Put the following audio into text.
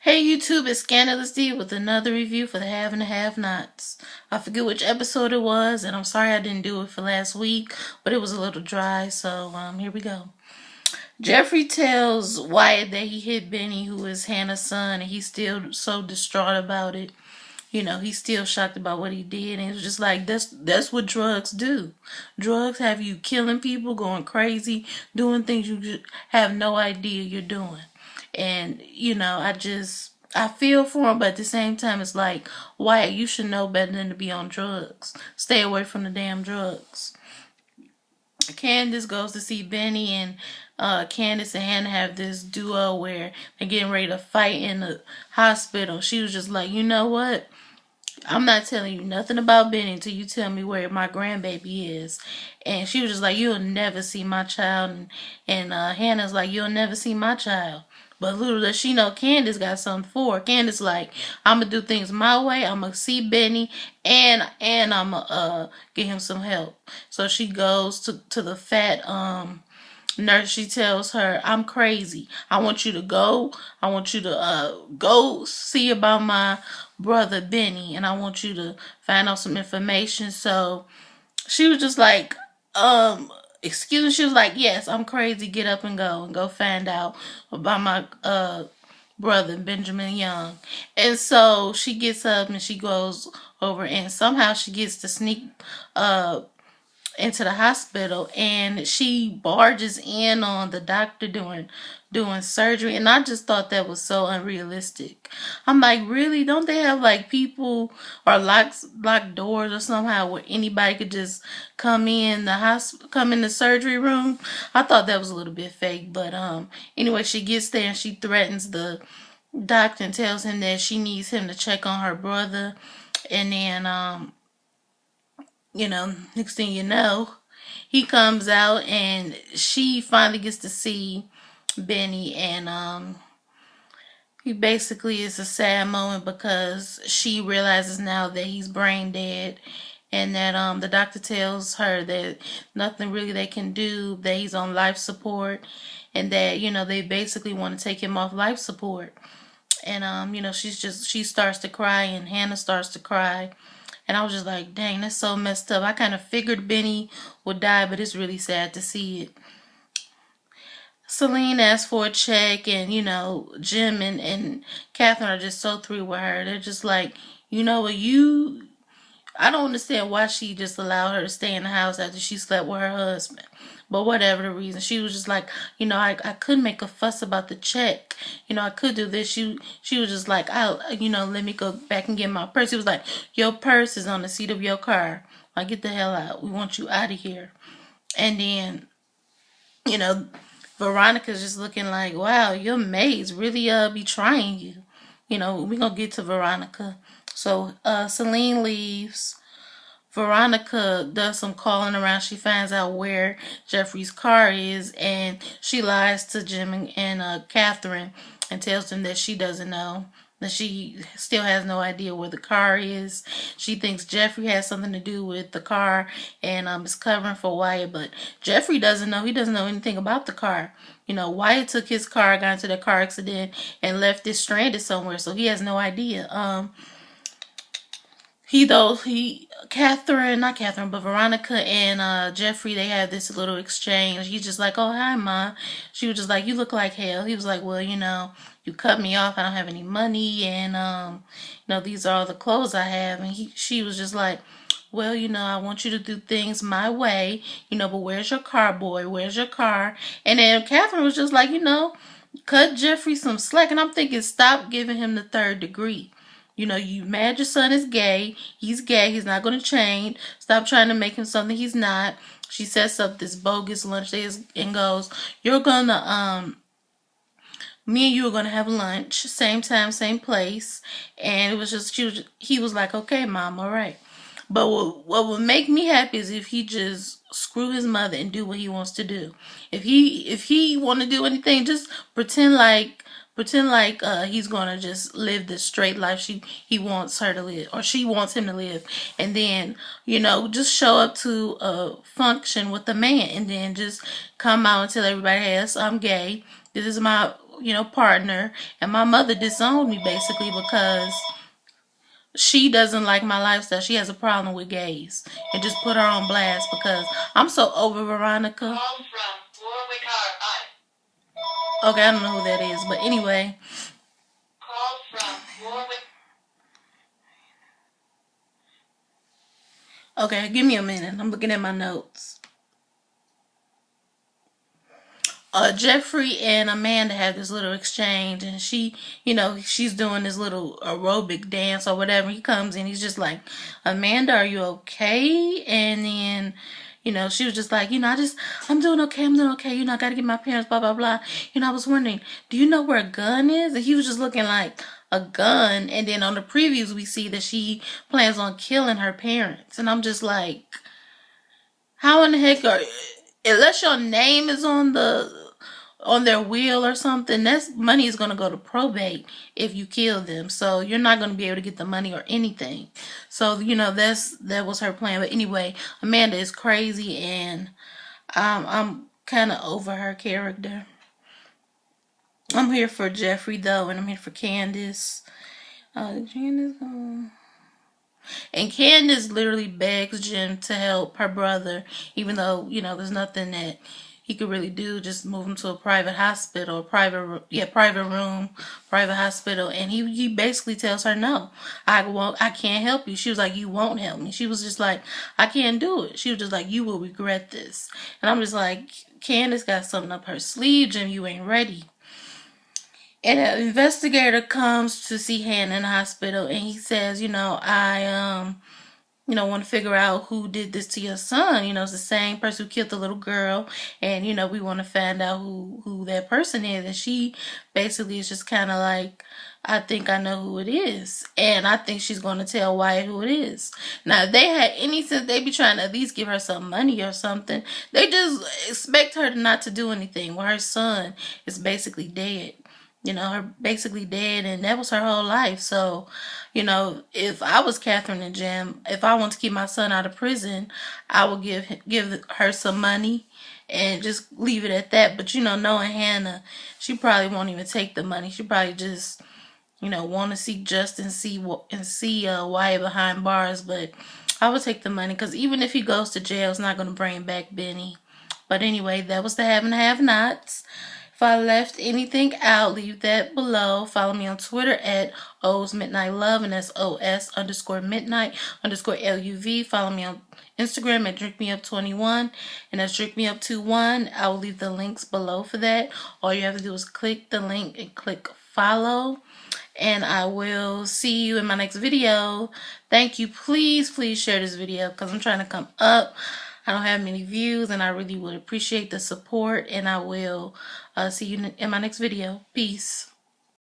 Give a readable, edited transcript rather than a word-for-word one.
Hey YouTube, it's Scandalous Dee with another review for the Have and the Have-Nots. I forget which episode it was, and I'm sorry I didn't do it for last week, but it was a little dry, so here we go. Jeffrey tells Wyatt that he hit Benny, who is Hannah's son, and he's still so distraught about it. He's still shocked about what he did, and it's just like that's what drugs do. Drugs have you killing people, going crazy, doing things you just have no idea you're doing. And I feel for him, but at the same time, it's like, Wyatt, you should know better than to be on drugs. Stay away from the damn drugs. Candace goes to see Benny, and Candace and Hannah have this duo where they're getting ready to fight in the hospital. She was just like, you know what? I'm not telling you nothing about Benny until you tell me where my grandbaby is. And she was just like, you'll never see my child. And Hannah's like, you'll never see my child. But little does she know, Candace got something for her. Candace like, I'm going to do things my way. I'm going to see Benny, and I'm going to get him some help. So she goes to the fat nurse. She tells her, I'm crazy. I want you to go. I want you to go see about my brother Benny, and I want you to find out some information. So she was just like, excuse me. She was like, yes, I'm crazy. Get up and go find out about my brother Benjamin Young. And so she gets up and she goes over, and somehow she gets to sneak into the hospital, and she barges in on the doctor doing surgery. And I just thought that was so unrealistic. I'm like, really? Don't they have like people or locked doors or somehow where anybody could just come in the surgery room? I thought that was a little bit fake. But anyway, she gets there and she threatens the doctor and tells him that she needs him to check on her brother. And then next thing you know, he comes out and she finally gets to see Benny, and he basically is a sad moment because she realizes now that he's brain dead, and that the doctor tells her that nothing really they can do, that he's on life support, and that they basically want to take him off life support. And she starts to cry, and Hannah starts to cry. And I was just like, dang, that's so messed up. I kind of figured Benny would die, but it's really sad to see it. Celine asked for a check, and Jim and Catherine are just so through with her. They're just like, you know what, I don't understand why she just allowed her to stay in the house after she slept with her husband. But whatever the reason, she was just like, I couldn't make a fuss about the check. I could do this. She was just like, let me go back and get my purse. He was like, your purse is on the seat of your car. Like, get the hell out. We want you out of here. And then, you know, Veronica's just looking like, wow, your maids really be trying you. We're gonna get to Veronica. So Celine leaves. Veronica does some calling around. She finds out where Jeffrey's car is, and she lies to Jim and Catherine and tells them that she doesn't know, that she still has no idea where the car is. She thinks Jeffrey has something to do with the car and is covering for Wyatt, but Jeffrey doesn't know. He doesn't know anything about the car. Wyatt took his car, got into the car accident, and left it stranded somewhere, so he has no idea. Not Catherine, but Veronica and Jeffrey, they had this little exchange. He's just like, oh, hi, Ma. She was just like, you look like hell. He was like, well, you cut me off. I don't have any money, and, these are all the clothes I have. And she was just like, well, I want you to do things my way, but where's your car, boy? Where's your car? And then Catherine was just like, cut Jeffrey some slack. And I'm thinking, stop giving him the third degree. You mad your son is gay. He's gay. He's not going to change. Stop trying to make him something he's not. She sets up this bogus lunch day and goes, you're going to, me and you are going to have lunch. Same time, same place. And it was just, he was like, okay, Mom, all right. But what would make me happy is if he just screw his mother and do what he wants to do. If he want to do anything, just pretend like he's gonna just live this straight life he wants her to live, or she wants him to live, and then just show up to a function with a man, and then just come out and tell everybody, hey, I'm gay. This is partner. And my mother disowned me basically because she doesn't like my lifestyle. She has a problem with gays. And just put her on blast because I'm so over Veronica. Okay, I don't know who that is. But anyway. Okay, give me a minute. I'm looking at my notes. Jeffrey and Amanda had this little exchange, and she's doing this little aerobic dance or whatever. He comes in, he's just like, Amanda, are you okay? And then, she was just like, I'm doing okay, I gotta get my parents, blah, blah, blah. I was wondering, do you know where a gun is? And he was just looking like a gun. And then on the previews, we see that she plans on killing her parents. And I'm just like, how in the heck unless your name is on their will or something, that's money is going to go to probate if you kill them. So you're not going to be able to get the money or anything. So, that was her plan. But anyway, Amanda is crazy, and I'm kind of over her character. I'm here for Jeffrey, though, and I'm here for Candace. And Candace literally begs Jim to help her brother, even though, there's nothing that he could really do. Just move him to a private hospital, private room, private hospital. And he basically tells her, no, I can't help you. She was like, you won't help me. She was just like, I can't do it. She was just like, you will regret this. And I'm just like, Candace got something up her sleeve, Jim, you ain't ready. And an investigator comes to see Hannah in the hospital, and he says, I want to figure out who did this to your son. It's the same person who killed the little girl, and we want to find out who that person is. And she basically is just kind of like, I think I know who it is, and I think she's going to tell Wyatt who it is. Now, if they had any sense, they'd be trying to at least give her some money or something. They just expect her not to do anything. Well, her son is basically dead. Her basically dead, and that was her whole life. So, if I was Catherine and Jim, if I want to keep my son out of prison, I would give her some money and just leave it at that. But knowing Hannah, she probably won't even take the money. She probably just want to seek justice and see Wyatt behind bars. But I would take the money, because even if he goes to jail, it's not going to bring back Benny. But anyway, that was the have and have nots. If I left anything out, leave that below. Follow me on Twitter at O's Midnight Love, and that's OS_midnight_LUV. Follow me on Instagram at DrinkMeUp21, and that's DrinkMeUp21. I will leave the links below for that. All you have to do is click the link and click follow. And I will see you in my next video. Thank you. Please share this video, because I'm trying to come up. I don't have many views, and I really would appreciate the support. And I will see you in my next video. Peace.